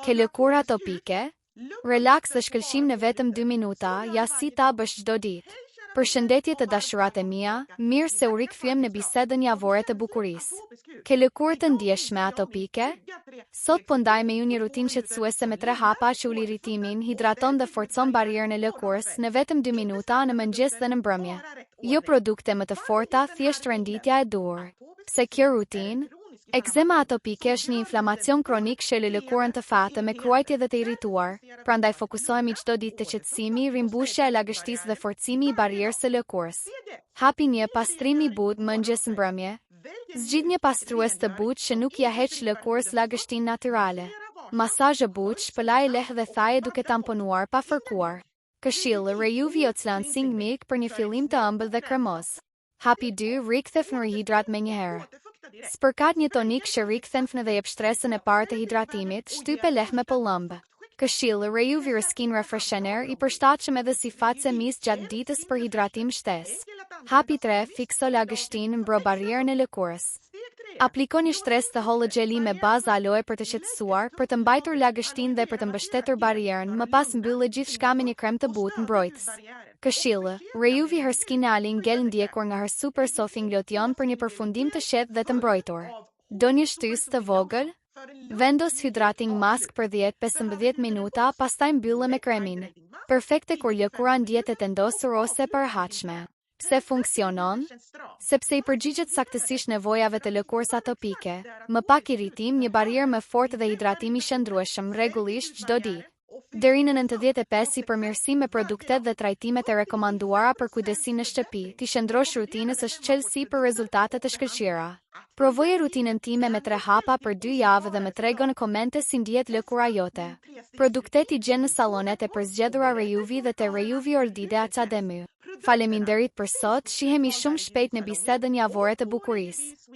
Ke lëkura topike? Relax dhe shkëlqim në vetëm 2 minuta, ja si ta bësh çdo ditë. Përshëndetje të dashurat e mia, mirë se u rikthyer në bisedën javore të bukurisë. Ke lëkurë të ndjeshme atopike? Sot po ndaj me ju një rutinë shqetësuese me 3 hapa që ul irritimin, hidraton dhe forcon barierën e lëkurës në vetëm 2 minuta në mëngjes dhe në mbrëmje. Jo produkte më të forta, thjesht renditja e duhur. Pse kjo rutinë? Ekzema atopike është një inflamacion kronik që lë lëkurën të fatë me kruajtje dhe të irrituar, prandaj fokusohemi çdo ditë te qetësimi, rimbushja e lagështisë dhe forcimi i barierës së lëkurës. Hapi 1. Pastrimi i butë mëngjes-mbrëmje. Zgjidh një pastrues të butë që nuk ja heq lëkurës lagështinë natyrale. Masazh e butë, shpëlaj lehtë dhe thaje duke tamponuar pa fërkuar. Këshill, Rejuvi Oclancing Milk për një fillim të ëmbël dhe kremoz. Hapi 2. Rikthef në rihidrat menjëherë. Spërkat një tonik që rikthen dhe jep shtresën e parë të hidratimit, shtype lehtë me pëllëmbë. Këshill, Rejuvi Skin Refreshener i përshtatshëm edhe si face mis gjatë ditës për hidratim shtesë. Hapi 3. Fikso lagështinë, mbro barierën e lëkurës. Apliko një shtresë të hollë gjeli me bazë aloe për të qetësuar, për të mbajtur lagështinë dhe për të mbështetur barierën, më pas mbyllë gjithçka me një krem të butë mbrojtës. Këshillë, Rejuvi Skin Alin Gel ndjekur nga Super Softing Lotion për një përfundim të shehtë dhe të mbrojtur. Do një shtysë të vogël? Vendos hydrating mask për 10-15 minuta, pastaj mbyllë me kremin. Perfekte kur lëkura ndjet e tendosur ose përhatshme. Pse funksionon? Sepse i përgjigjet saktësisht nevojave të lëkurës atopike, më pak irritim, një barierë më fortë dhe hidratimi shëndrueshëm rregullisht çdo ditë. Deri në 95 i përmirësim me produktet dhe trajtimet e rekomanduara për kujdesin në shtëpi, ti shëndrosh rutinës është çelësi për rezultate të shkëlqyera. Provoje rutinën time me 3 hapa për 2 javë dhe më trego në komente si ndihet lëkura jote. Produktet i gjen në sallonet e përzgjedhura Rejuvi dhe te Rejuvi Ordide Academy. Faleminderit për sot, shihemi shumë shpejt në bisedën javore të bukurisë.